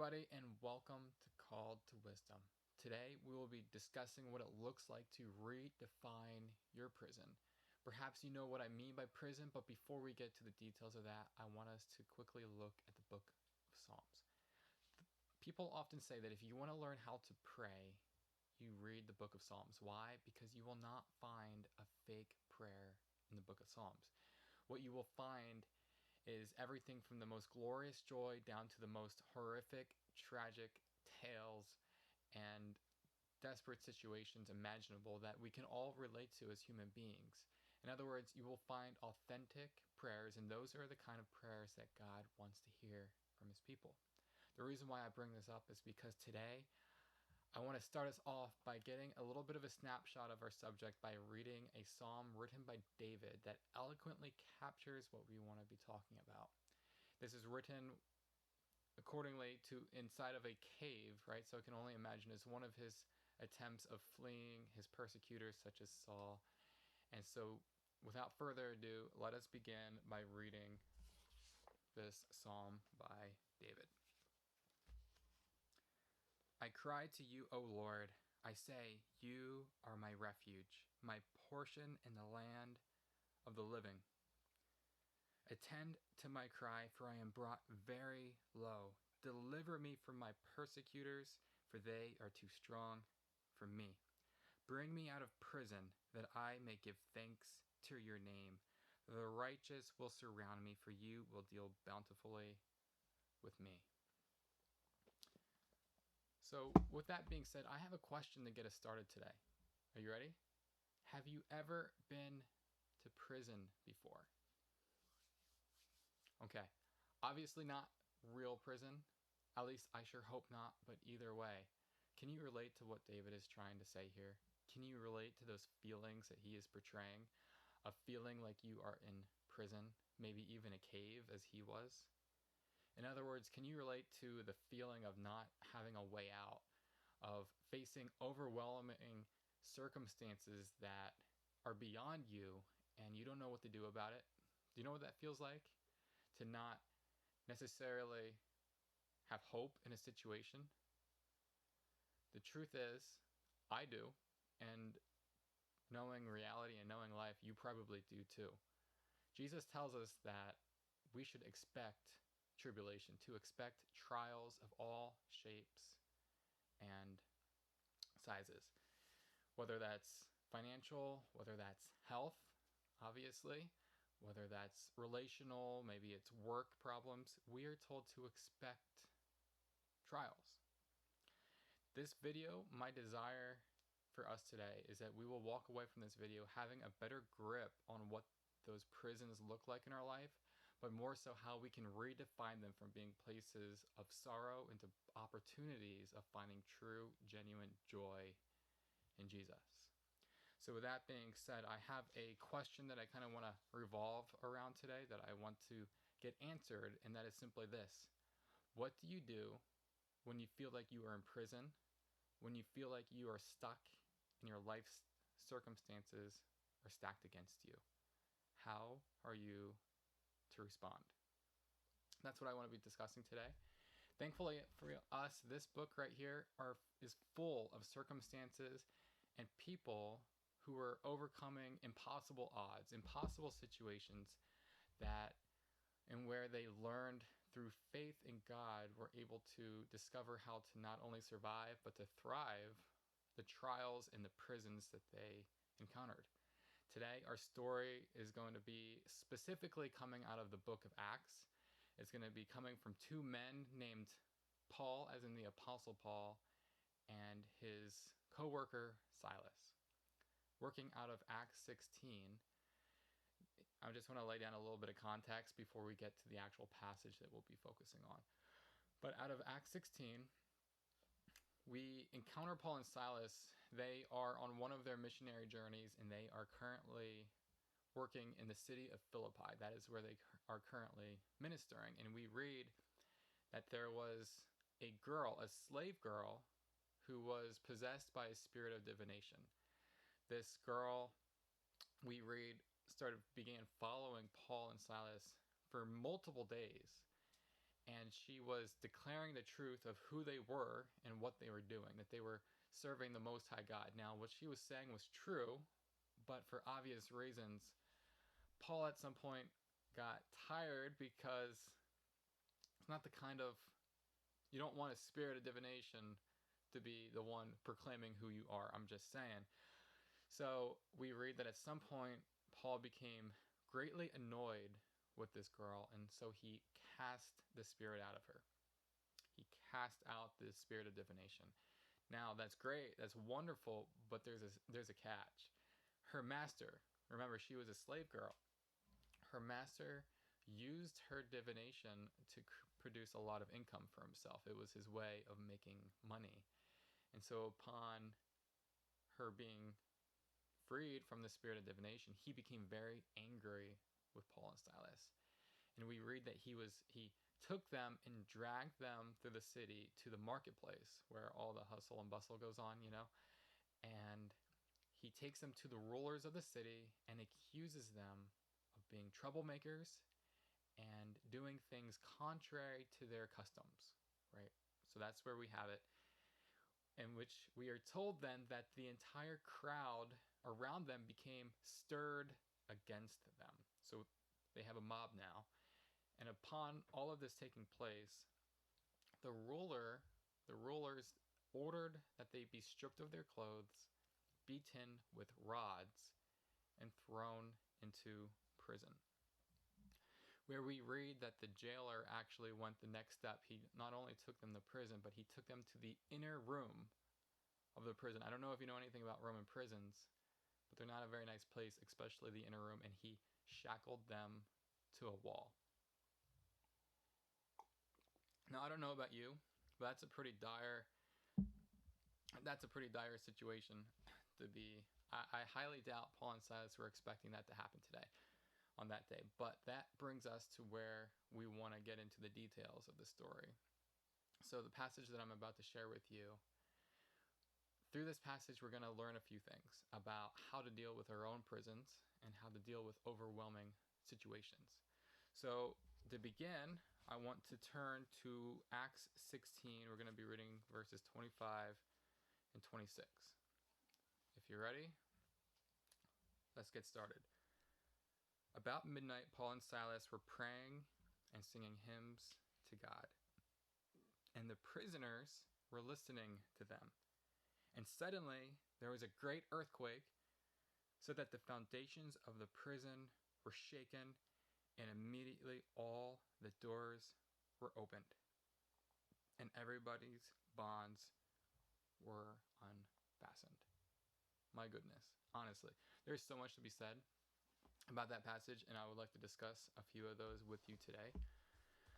everybody, and welcome to Called to Wisdom. Today, we will be discussing what it looks like to redefine your prison. Perhaps you know what I mean by prison, but before we get to the details of that, I want us to quickly look at the book of Psalms. People often say that if you want to learn how to pray, you read the book of Psalms. Why? Because you will not find a fake prayer in the book of Psalms. What you will find is everything from the most glorious joy down to the most horrific, tragic tales and desperate situations imaginable that we can all relate to as human beings. In other words, you will find authentic prayers, and those are the kind of prayers that God wants to hear from his people. The reason why I bring this up is because today I want to start us off by getting a little bit of a snapshot of our subject by reading a psalm written by David that eloquently captures what we want to be talking about. This is written accordingly to inside of a cave, right? So I can only imagine as one of his attempts of fleeing his persecutors such as Saul. And so without further ado, let us begin by reading this psalm by David. I cry to you, O Lord. I say, you are my refuge, my portion in the land of the living. Attend to my cry, for I am brought very low. Deliver me from my persecutors, for they are too strong for me. Bring me out of prison, that I may give thanks to your name. The righteous will surround me, for you will deal bountifully with me. So, with that being said, I have a question to get us started today. Are you ready? Have you ever been to prison before? Okay, obviously not real prison. At least I sure hope not, but either way, can you relate to what David is trying to say here? Can you relate to those feelings that he is portraying? A feeling like you are in prison, maybe even a cave as he was? In other words, can you relate to the feeling of not having a way out, of facing overwhelming circumstances that are beyond you and you don't know what to do about it? Do you know what that feels like? To not necessarily have hope in a situation? The truth is, I do, and knowing reality and knowing life, you probably do too. Jesus tells us that we should expect tribulation, to expect trials of all shapes and sizes, whether that's financial, whether that's health, obviously, whether that's relational, maybe it's work problems. We are told to expect trials. This video, my desire for us today is that we will walk away from this video having a better grip on what those prisons look like in our life, but more so how we can redefine them from being places of sorrow into opportunities of finding true, genuine joy in Jesus. So with that being said, I have a question that I kind of want to revolve around today that I want to get answered, and that is simply this. What do you do when you feel like you are in prison, when you feel like you are stuck and your life's circumstances are stacked against you? How are you to respond? That's what I want to be discussing today. Thankfully for us, this book right here is full of circumstances and people who are overcoming impossible odds, impossible situations and where they learned through faith in God were able to discover how to not only survive but to thrive the trials and the prisons that they encountered. Today, our story is going to be specifically coming out of the book of Acts. It's going to be coming from two men named Paul, as in the Apostle Paul, and his co-worker Silas. Working out of Acts 16, I just want to lay down a little bit of context before we get to the actual passage that we'll be focusing on. But out of Acts 16, we encounter Paul and Silas. They are on one of their missionary journeys, and they are currently working in the city of Philippi. That is where they are currently ministering. And we read that there was a girl, a slave girl, who was possessed by a spirit of divination. This girl, we read, began following Paul and Silas for multiple days. and she was declaring the truth of who they were and what they were doing, that they were serving the Most High God. Now, what she was saying was true, but for obvious reasons, Paul at some point got tired, because it's not the kind of, you don't want a spirit of divination to be the one proclaiming who you are. I'm just saying. So we read that at some point, Paul became greatly annoyed with this girl, and so he cast the spirit out of her. He cast out the spirit of divination. Now, that's great, that's wonderful, but there's a catch. Her master, remember, she was a slave girl. Her master used her divination to produce a lot of income for himself. It was his way of making money. And so upon her being freed from the spirit of divination, he became very angry with Paul and Silas. And we read that he took them and dragged them through the city to the marketplace where all the hustle and bustle goes on, and he takes them to the rulers of the city and accuses them of being troublemakers and doing things contrary to their customs, right? So that's where we have it, in which we are told then that the entire crowd around them became stirred against them. So they have a mob now. And upon all of this taking place, the rulers ordered that they be stripped of their clothes, beaten with rods, and thrown into prison. Where we read that the jailer actually went the next step. He not only took them to prison, but he took them to the inner room of the prison. I don't know if you know anything about Roman prisons, but they're not a very nice place, especially the inner room, and he shackled them to a wall. Now, I don't know about you, but that's a pretty dire situation to be. I highly doubt Paul and Silas were expecting that to happen today, on that day. But that brings us to where we want to get into the details of the story. So the passage that I'm about to share with you, through this passage, we're going to learn a few things about how to deal with our own prisons and how to deal with overwhelming situations. So to begin, I want to turn to Acts 16. We're going to be reading verses 25 and 26. If you're ready, let's get started. About midnight, Paul and Silas were praying and singing hymns to God, and the prisoners were listening to them. And suddenly there was a great earthquake, so that the foundations of the prison were shaken, and immediately all the doors were opened, and everybody's bonds were unfastened. My goodness, honestly, there's so much to be said about that passage, and I would like to discuss a few of those with you today.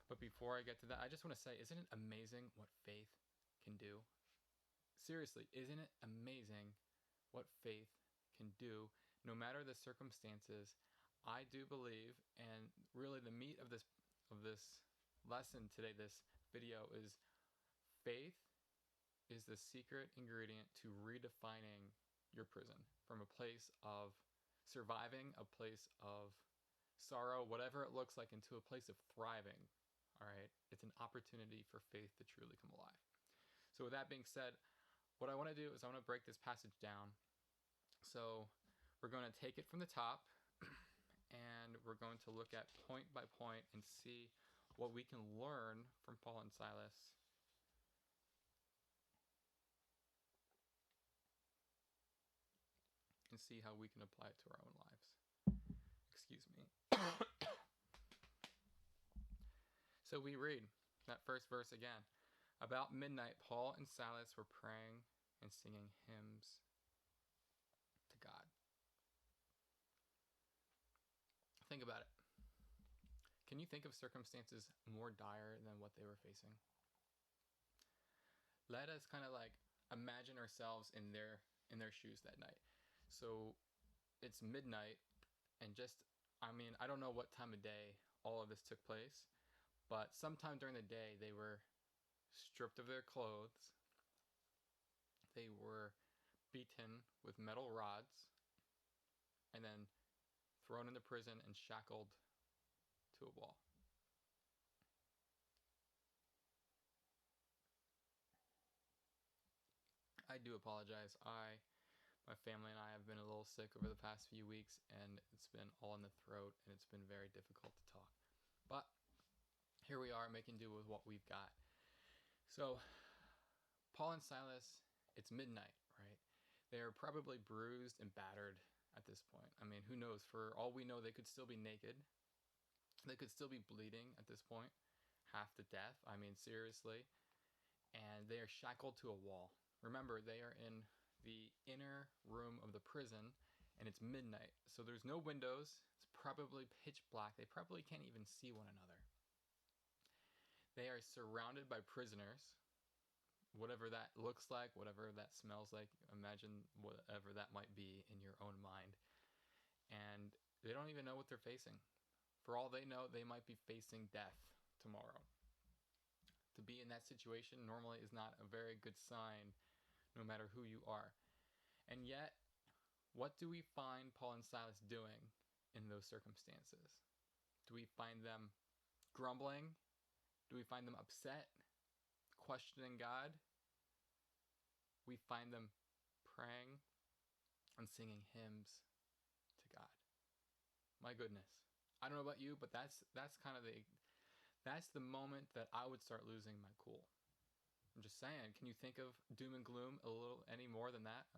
But before I get to that, I just want to say, isn't it amazing what faith can do? Seriously, isn't it amazing what faith can do, no matter the circumstances? I do believe, and really the meat of this lesson today, this video, is faith is the secret ingredient to redefining your prison from a place of surviving, a place of sorrow, whatever it looks like, into a place of thriving. All right, it's an opportunity for faith to truly come alive. So with that being said, what I want to do is I want to break this passage down. So we're going to take it from the top, and we're going to look at point by point and see what we can learn from Paul and Silas. And see how we can apply it to our own lives. Excuse me. So we read that first verse again. About midnight, Paul and Silas were praying and singing hymns to God. Think about it. Can you think of circumstances more dire than what they were facing? Let us kind of like imagine ourselves in their shoes that night. So it's midnight, and I don't know what time of day all of this took place, but sometime during the day they were stripped of their clothes. They were beaten with metal rods and then thrown into prison and shackled to a wall. do apologize. My family and I have been a little sick over the past few weeks, and it's been all in the throat, and it's been very difficult to talk. But here we are, making do with what we've got. So, Paul and Silas, it's midnight, right? They're probably bruised and battered at this point. I mean, who knows? For all we know, they could still be naked. They could still be bleeding at this point, half to death. I mean, seriously. And they are shackled to a wall. Remember, they are in the inner room of the prison, and it's midnight. So there's no windows. It's probably pitch black. They probably can't even see one another. They are surrounded by prisoners, whatever that looks like, whatever that smells like. Imagine whatever that might be in your own mind. And they don't even know what they're facing. For all they know, they might be facing death tomorrow. To be in that situation normally is not a very good sign, no matter who you are. And yet, what do we find Paul and Silas doing in those circumstances? Do we find them grumbling? Do we find them upset, questioning God? We find them praying and singing hymns to God. My goodness. I don't know about you, but that's kind of the moment that I would start losing my cool. I'm just saying, can you think of doom and gloom a little any more than that?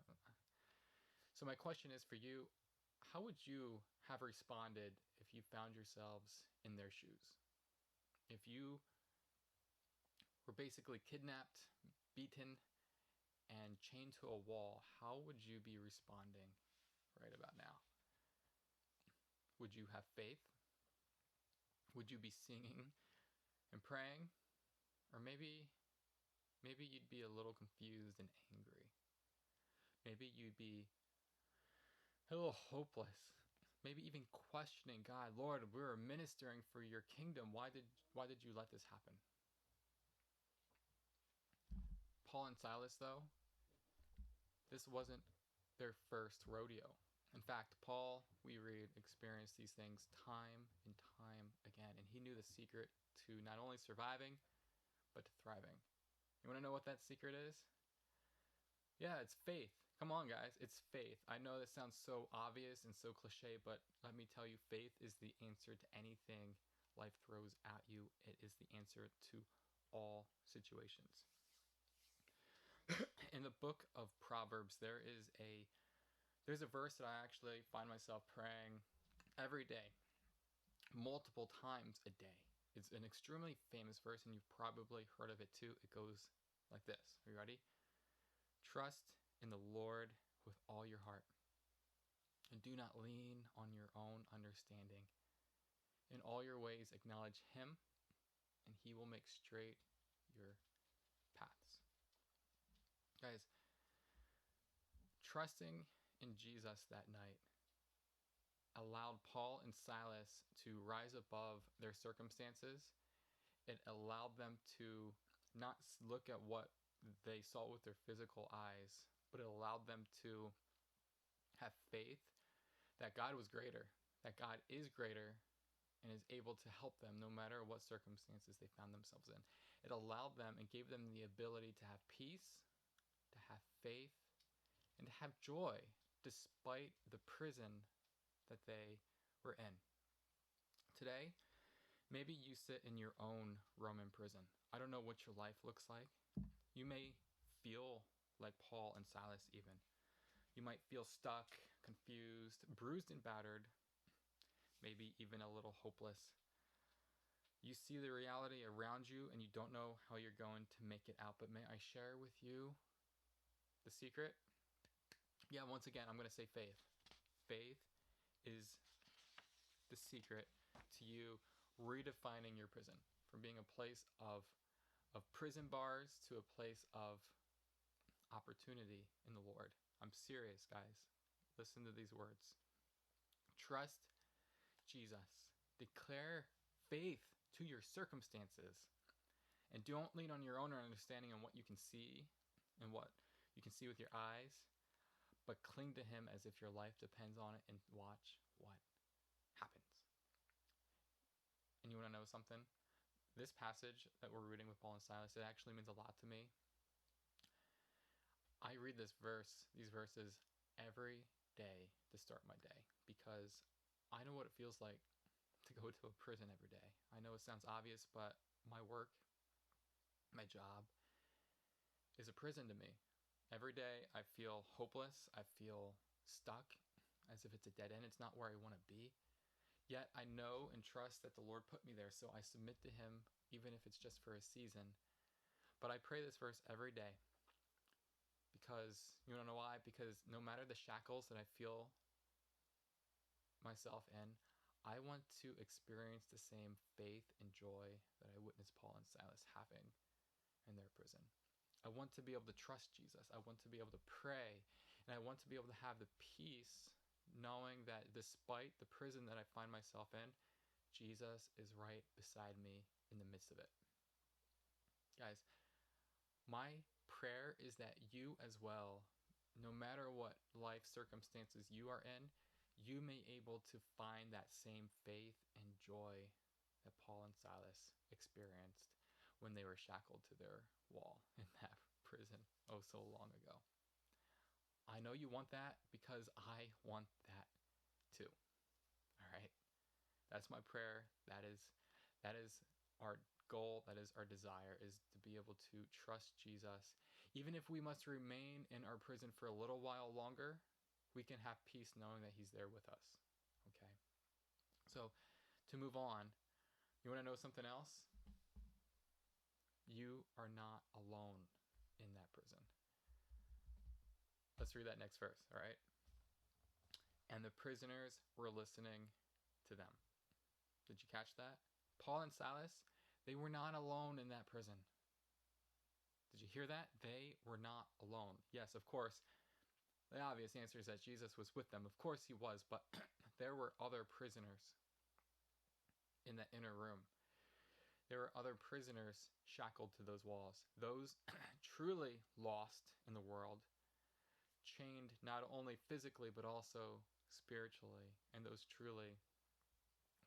So my question is for you, how would you have responded if you found yourselves in their shoes? If you were basically kidnapped, beaten, and chained to a wall, how would you be responding right about now? Would you have faith? Would you be singing and praying? Or maybe you'd be a little confused and angry. Maybe you'd be a little hopeless. Maybe even questioning God. Lord, we're ministering for your kingdom. Why did you let this happen? Paul and Silas, though, this wasn't their first rodeo. In fact, Paul, we read, experienced these things time and time again. And he knew the secret to not only surviving, but to thriving. You want to know what that secret is? Yeah, it's faith. Come on, guys. It's faith. I know that sounds so obvious and so cliche, but let me tell you, faith is the answer to anything life throws at you. It is the answer to all situations. In the book of Proverbs, there's a verse that I actually find myself praying every day, multiple times a day. It's an extremely famous verse, and you've probably heard of it too. It goes like this. Are you ready? Trust in the Lord with all your heart, and do not lean on your own understanding. In all your ways acknowledge him, and he will make straight your paths. Guys, trusting in Jesus that night allowed Paul and Silas to rise above their circumstances. It allowed them to not look at what they saw with their physical eyes, but it allowed them to have faith that God was greater, that God is greater, and is able to help them no matter what circumstances they found themselves in. It allowed them and gave them the ability to have peace, to have faith, and to have joy despite the prison that they were in. Today, maybe you sit in your own Roman prison. I don't know what your life looks like. You may feel like Paul and Silas even. You might feel stuck, confused, bruised and battered, maybe even a little hopeless. You see the reality around you and you don't know how you're going to make it out. But may I share with you the secret? Yeah, once again, I'm going to say faith. Faith is the secret to you redefining your prison from being a place of prison bars to a place of opportunity in the Lord. I'm serious, guys. Listen to these words. Trust Jesus. Declare faith to your circumstances. And don't lean on your own understanding on what you can see and what you can see with your eyes, but cling to him as if your life depends on it and watch what happens. And you want to know something? This passage that we're reading with Paul and Silas, it actually means a lot to me. I read these verses every day to start my day because I know what it feels like to go to a prison every day. I know it sounds obvious, but my work, my job, is a prison to me. Every day I feel hopeless. I feel stuck, as if it's a dead end. It's not where I want to be. Yet I know and trust that the Lord put me there, so I submit to Him, even if it's just for a season. But I pray this verse every day because, you don't know why? Because no matter the shackles that I feel myself in, I want to experience the same faith and joy that I witnessed Paul and Silas having in their prison. I want to be able to trust Jesus. I want to be able to pray. And I want to be able to have the peace knowing that despite the prison that I find myself in, Jesus is right beside me in the midst of it. Guys, my prayer is that you as well, no matter what life circumstances you are in, you may able to find that same faith and joy that Paul and Silas experienced when they were shackled to their wall in that prison oh so long ago. I know you want that because I want that too. All right? That's my prayer. That is our goal. That is our desire, is to be able to trust Jesus. Even if we must remain in our prison for a little while longer, we can have peace knowing that He's there with us. Okay? So, to move on, you want to know something else? You are not alone in that prison. Let's read that next verse, all right? And the prisoners were listening to them. Did you catch that? Paul and Silas, they were not alone in that prison. Did you hear that? They were not alone. Yes, of course, the obvious answer is that Jesus was with them. Of course He was, but there were other prisoners in that inner room. There were other prisoners shackled to those walls. Those truly lost in the world, chained not only physically but also spiritually, and those truly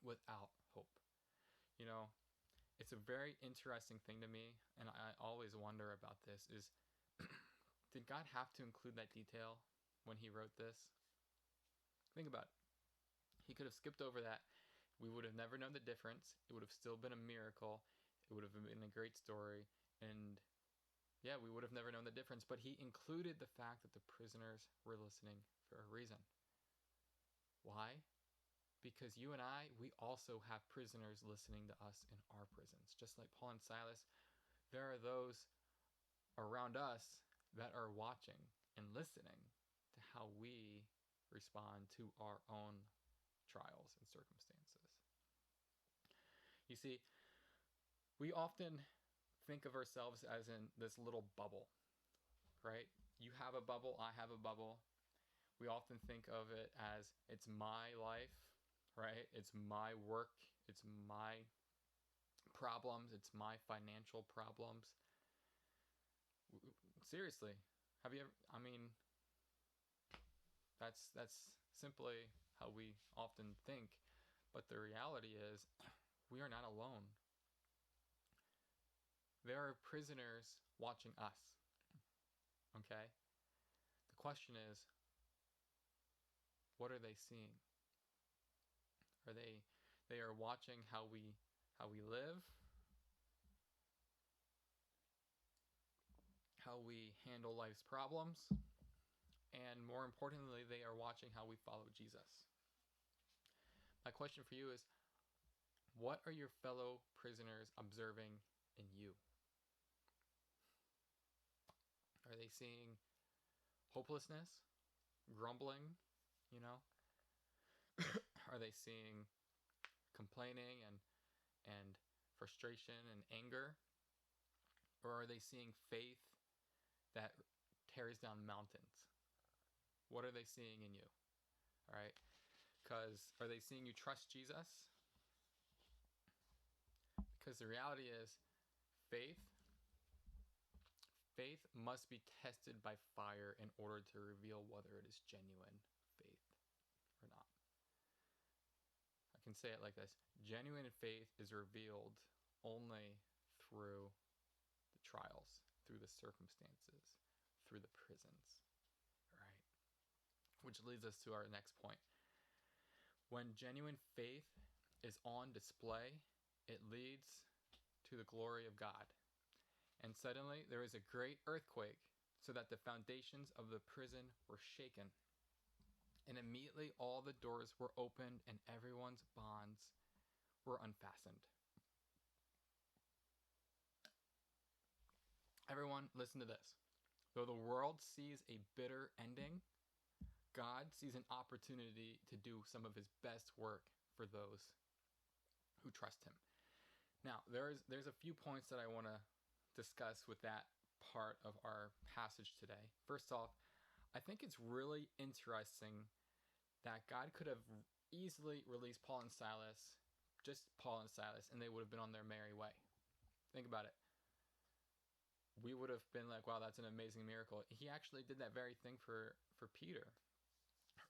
without hope. You know, it's a very interesting thing to me, and I always wonder about this, is did God have to include that detail when He wrote this? Think about it. He could have skipped over that. We would have never known the difference. It would have still been a miracle. It would have been a great story. And yeah, we would have never known the difference. But He included the fact that the prisoners were listening for a reason. Why? Because you and I, we also have prisoners listening to us in our prisons. Just like Paul and Silas, there are those around us that are watching and listening to how we respond to our own trials and circumstances. You see, we often think of ourselves as in this little bubble, right? You have a bubble, I have a bubble. We often think of it as it's my life, right? It's my work, it's my problems, it's my financial problems. Seriously, have you ever, that's simply how we often think, but the reality is we are not alone. There are prisoners watching us. Okay? The question is, what are they seeing? They are watching how we live, how we handle life's problems, and more importantly, they are watching how we follow Jesus. My question for you is, what are your fellow prisoners observing in you? Are they seeing hopelessness, grumbling, you know? Are they seeing complaining and frustration and anger? Or are they seeing faith that tears down mountains? What are they seeing in you? All right? Because are they seeing you trust Jesus? Because the reality is, faith must be tested by fire in order to reveal whether it is genuine faith or not. I can say it like this: genuine faith is revealed only through the trials, through the circumstances, through the prisons. All right. Which leads us to our next point. When genuine faith is on display, it leads to the glory of God. And suddenly there is a great earthquake, so that the foundations of the prison were shaken. And immediately all the doors were opened and everyone's bonds were unfastened. Everyone, listen to this. Though the world sees a bitter ending, God sees an opportunity to do some of his best work for those who trust him. Now, there's a few points that I want to discuss with that part of our passage today. First off, I think it's really interesting that God could have easily released Paul and Silas, just Paul and Silas, and they would have been on their merry way. Think about it. We would have been like, wow, that's an amazing miracle. He actually did that very thing for Peter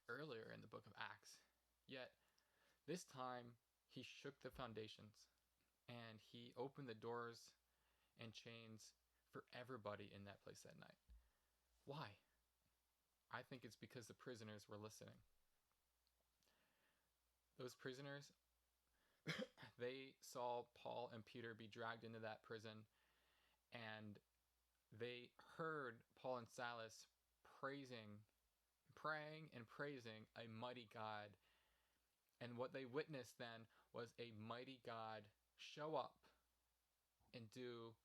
earlier in the book of Acts. Yet, this time, he shook the foundations and he opened the doors and chains for everybody in that place that night. Why? I think it's because the prisoners were listening. Those prisoners, they saw Paul and Peter be dragged into that prison, and they heard Paul and Silas praying and praising a mighty God. And what they witnessed then was a mighty God show up and do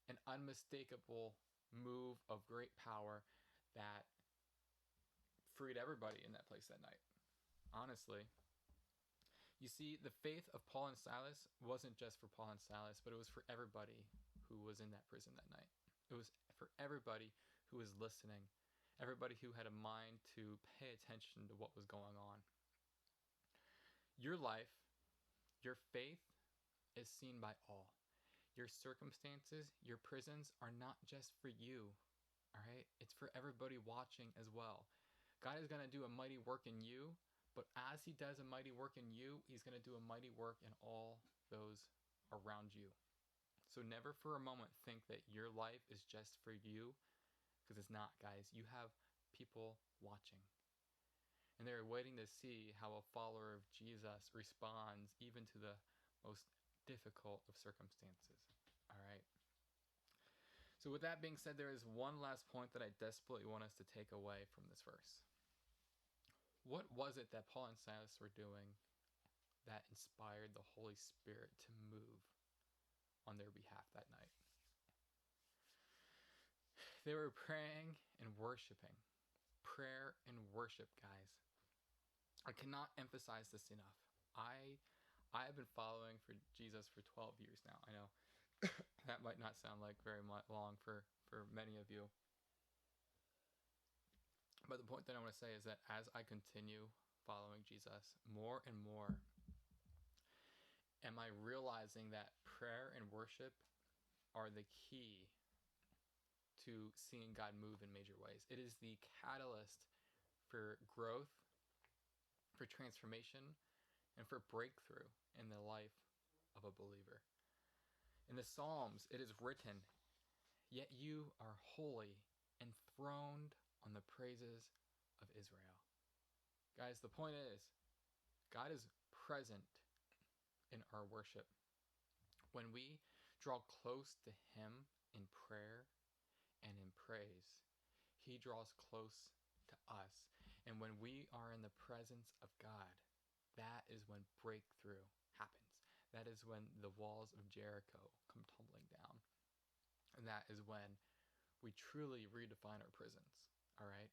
an unmistakable move of great power that freed everybody in that place that night. Honestly, you see, the faith of Paul and Silas wasn't just for Paul and Silas, but it was for everybody who was in that prison that night. It was for everybody who was listening, everybody who had a mind to pay attention to what was going on. Your life, your faith is seen by all. Your circumstances, your prisons are not just for you, all right? It's for everybody watching as well. God is going to do a mighty work in you, but as he does a mighty work in you, he's going to do a mighty work in all those around you. So never for a moment think that your life is just for you, because it's not, guys. You have people watching. And they're waiting to see how a follower of Jesus responds even to the most difficult of circumstances. All right. So with that being said, there is one last point that I desperately want us to take away from this verse. What was it that Paul and Silas were doing that inspired the Holy Spirit to move on their behalf that night? They were praying and worshiping. Prayer and worship, guys. I cannot emphasize this enough. I have been following for Jesus for 12 years now. I know that might not sound like very long for many of you. But the point that I want to say is that as I continue following Jesus more and more, am I realizing that prayer and worship are the key to seeing God move in major ways. It is the catalyst for growth, for transformation, and for breakthrough in the life of a believer. In the Psalms, it is written, "Yet you are holy, enthroned on the praises of Israel." Guys, the point is, God is present in our worship. When we draw close to him in prayer and in praise, he draws close to us. And when we are in the presence of God, that is when breakthrough happens. That is when the walls of Jericho come tumbling down. And that is when we truly redefine our prisons. All right?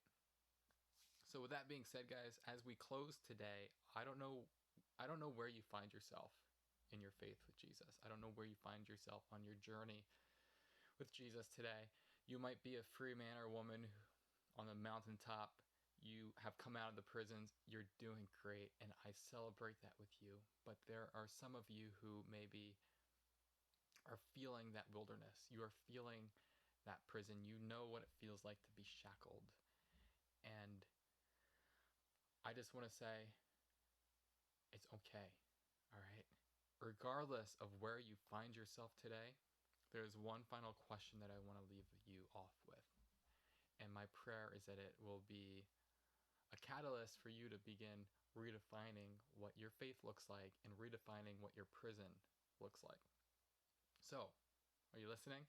So with that being said, guys, as we close today, I don't know where you find yourself in your faith with Jesus. I don't know where you find yourself on your journey with Jesus today. You might be a free man or woman on the mountaintop. You have come out of the prisons. You're doing great, and I celebrate that with you. But there are some of you who maybe are feeling that wilderness. You are feeling that prison. You know what it feels like to be shackled. And I just want to say, it's okay, all right? Regardless of where you find yourself today, there's one final question that I want to leave you off with. And my prayer is that it will be a catalyst for you to begin redefining what your faith looks like and redefining what your prison looks like. So, are you listening?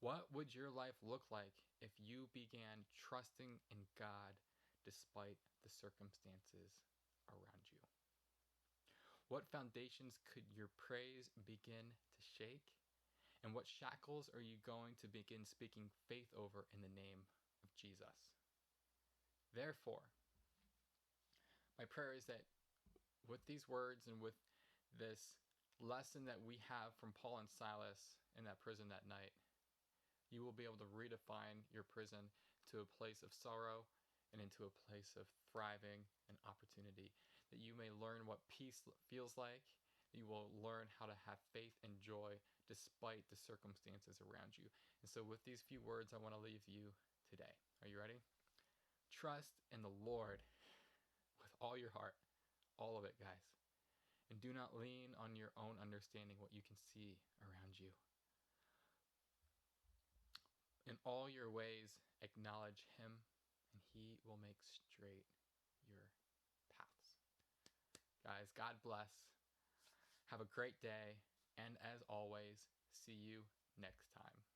What would your life look like if you began trusting in God despite the circumstances around you? What foundations could your praise begin to shake? And what shackles are you going to begin speaking faith over in the name of Jesus? Therefore, my prayer is that with these words and with this lesson that we have from Paul and Silas in that prison that night, you will be able to redefine your prison to a place of sorrow and into a place of thriving and opportunity. That you may learn what peace feels like. You will learn how to have faith and joy despite the circumstances around you. And so with these few words, I want to leave you today. Are you ready? Trust in the Lord with all your heart. All of it, guys. And do not lean on your own understanding, what you can see around you. In all your ways, acknowledge Him, and He will make straight your paths. Guys, God bless. Have a great day. And as always, see you next time.